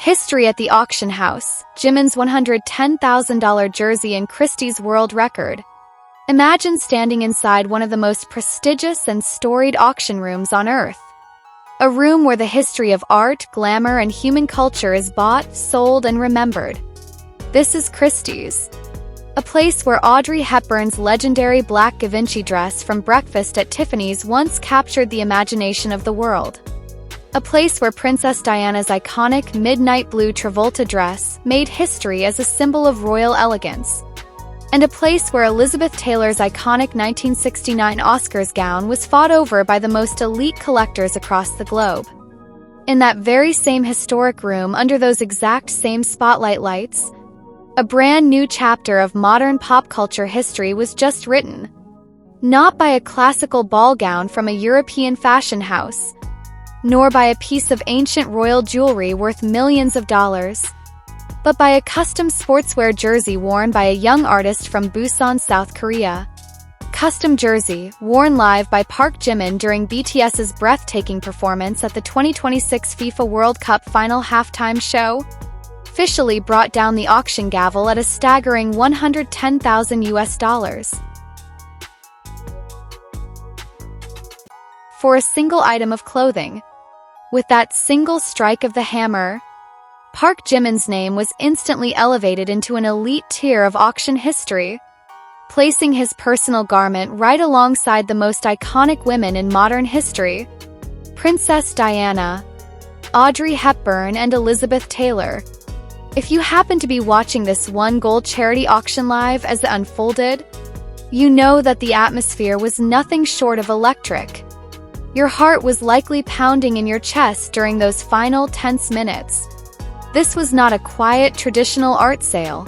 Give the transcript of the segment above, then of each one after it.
History at the auction house. Jimin's $110,000 jersey in Christie's world record. Imagine standing inside one of the most prestigious and storied auction rooms on Earth. A room where the history of art, glamour, and human culture is bought, sold, and remembered. This is Christie's. A place where Audrey Hepburn's legendary black Givenchy dress from Breakfast at Tiffany's once captured the imagination of the world. A place where Princess Diana's iconic midnight blue Travolta dress made history as a symbol of royal elegance. And a place where Elizabeth Taylor's iconic 1969 Oscars gown was fought over by the most elite collectors across the globe. In that very same historic room, under those exact same spotlight lights, a brand new chapter of modern pop culture history was just written. Not by a classical ball gown from a European fashion house, nor by a piece of ancient royal jewelry worth millions of dollars, but by a custom sportswear jersey worn by a young artist from Busan, South Korea. Custom jersey, worn live by Park Jimin during BTS's breathtaking performance at the 2026 FIFA World Cup final halftime show, officially brought down the auction gavel at a staggering $110,000 for a single item of clothing. With that single strike of the hammer, Park Jimin's name was instantly elevated into an elite tier of auction history, placing his personal garment right alongside the most iconic women in modern history: Princess Diana, Audrey Hepburn, and Elizabeth Taylor. If you happen to be watching this one gold charity auction live as it unfolded, you know that the atmosphere was nothing short of electric. Your heart was likely pounding in your chest during those final tense minutes. This was not a quiet, traditional art sale.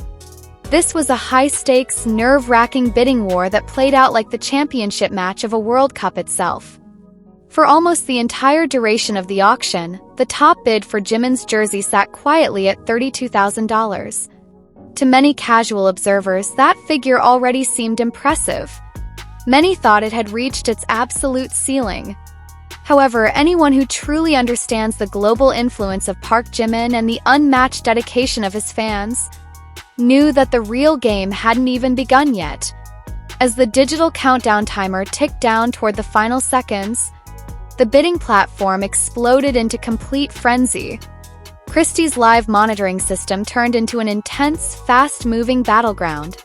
This was a high-stakes, nerve-wracking bidding war that played out like the championship match of a World Cup itself. For almost the entire duration of the auction, the top bid for Jimin's jersey sat quietly at $32,000. To many casual observers, that figure already seemed impressive. Many thought it had reached its absolute ceiling. However, anyone who truly understands the global influence of Park Jimin and the unmatched dedication of his fans knew that the real game hadn't even begun yet. As the digital countdown timer ticked down toward the final seconds, the bidding platform exploded into complete frenzy. Christie's live monitoring system turned into an intense, fast-moving battleground.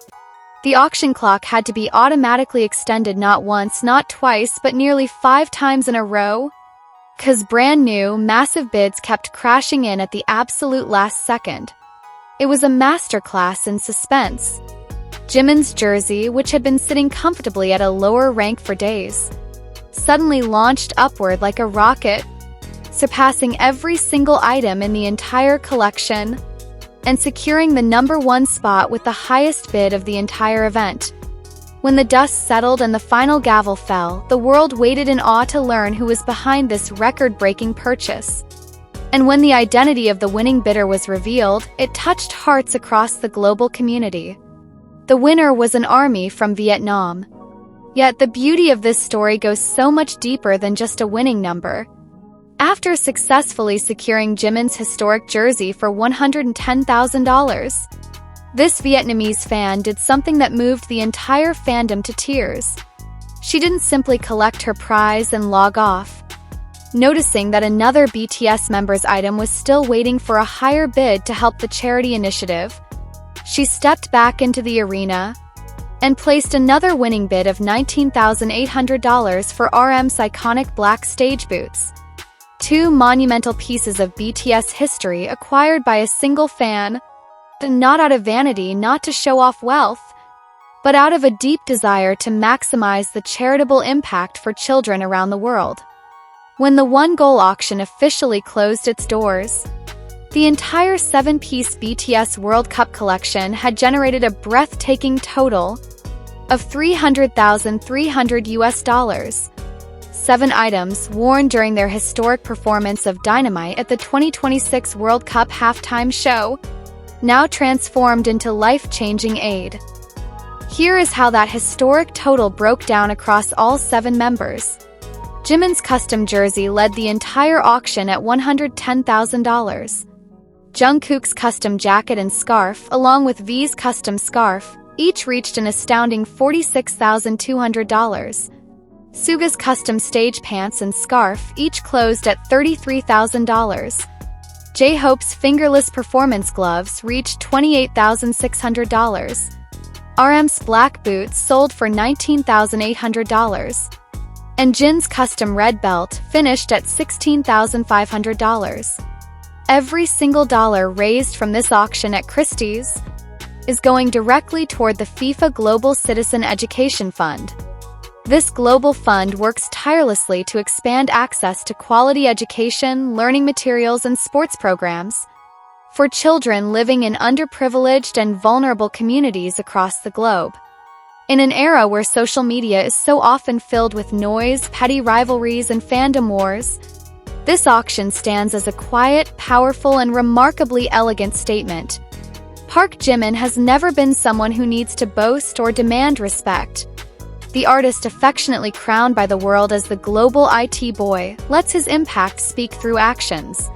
The auction clock had to be automatically extended not once, not twice, but nearly 5 times in a row, because brand new, massive bids kept crashing in at the absolute last second. It was a masterclass in suspense. Jimin's jersey, which had been sitting comfortably at a lower rank for days, suddenly launched upward like a rocket, surpassing every single item in the entire collection and securing the #1 spot with the highest bid of the entire event. When the dust settled and the final gavel fell, the world waited in awe to learn who was behind this record-breaking purchase. And when the identity of the winning bidder was revealed, it touched hearts across the global community. The winner was an army from Vietnam. Yet the beauty of this story goes so much deeper than just a winning number. After successfully securing Jimin's historic jersey for $110,000, this Vietnamese fan did something that moved the entire fandom to tears. She didn't simply collect her prize and log off. Noticing that another BTS member's item was still waiting for a higher bid to help the charity initiative, she stepped back into the arena and placed another winning bid of $19,800 for RM's iconic black stage boots. 2 monumental pieces of BTS history acquired by a single fan, not out of vanity, not to show off wealth, but out of a deep desire to maximize the charitable impact for children around the world. When the One Goal auction officially closed its doors, the entire 7-piece BTS World Cup collection had generated a breathtaking total of $300,300. 7 items worn during their historic performance of Dynamite at the 2026 World Cup halftime show, now transformed into life-changing aid. Here is how that historic total broke down across all 7 members. Jimin's custom jersey led the entire auction at $110,000. Jungkook's custom jacket and scarf, along with V's custom scarf, each reached an astounding $46,200. Suga's custom stage pants and scarf each closed at $33,000. J-Hope's fingerless performance gloves reached $28,600. RM's black boots sold for $19,800. And Jin's custom red belt finished at $16,500. Every single dollar raised from this auction at Christie's is going directly toward the FIFA Global Citizen Education Fund. This global fund works tirelessly to expand access to quality education, learning materials, and sports programs for children living in underprivileged and vulnerable communities across the globe. In an era where social media is so often filled with noise, petty rivalries, and fandom wars, this auction stands as a quiet, powerful, and remarkably elegant statement. Park Jimin has never been someone who needs to boast or demand respect. The artist, affectionately crowned by the world as the global IT boy, lets his impact speak through actions.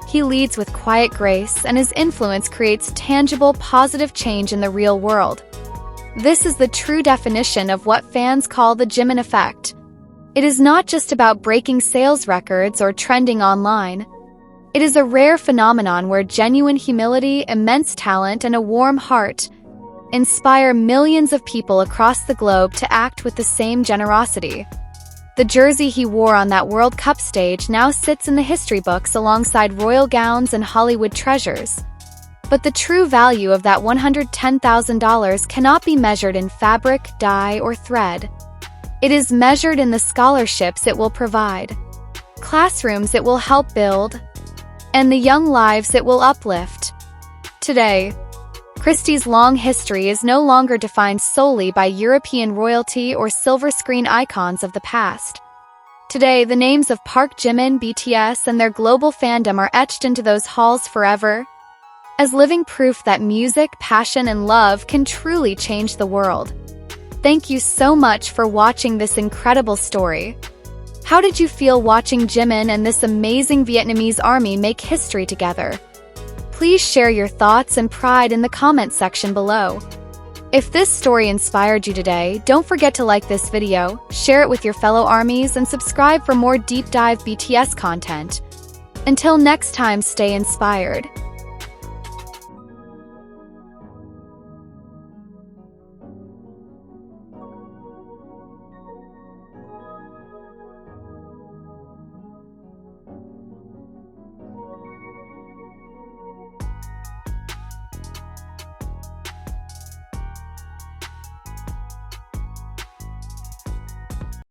He leads with quiet grace, and his influence creates tangible, positive change in the real world. This is the true definition of what fans call the Jimin Effect. It is not just about breaking sales records or trending online. It is a rare phenomenon where genuine humility, immense talent, and a warm heart inspire millions of people across the globe to act with the same generosity. The jersey he wore on that World Cup stage now sits in the history books alongside royal gowns and Hollywood treasures. But the true value of that $110,000 cannot be measured in fabric, dye, or thread. It is measured in the scholarships it will provide, classrooms it will help build, and the young lives it will uplift. Today, Christie's long history is no longer defined solely by European royalty or silver screen icons of the past. Today, the names of Park Jimin, BTS, and their global fandom are etched into those halls forever, as living proof that music, passion, and love can truly change the world. Thank you so much for watching this incredible story. How did you feel watching Jimin and this amazing Vietnamese army make history together? Please share your thoughts and pride in the comment section below. If this story inspired you today, don't forget to like this video, share it with your fellow armies, and subscribe for more deep dive BTS content. Until next time, stay inspired.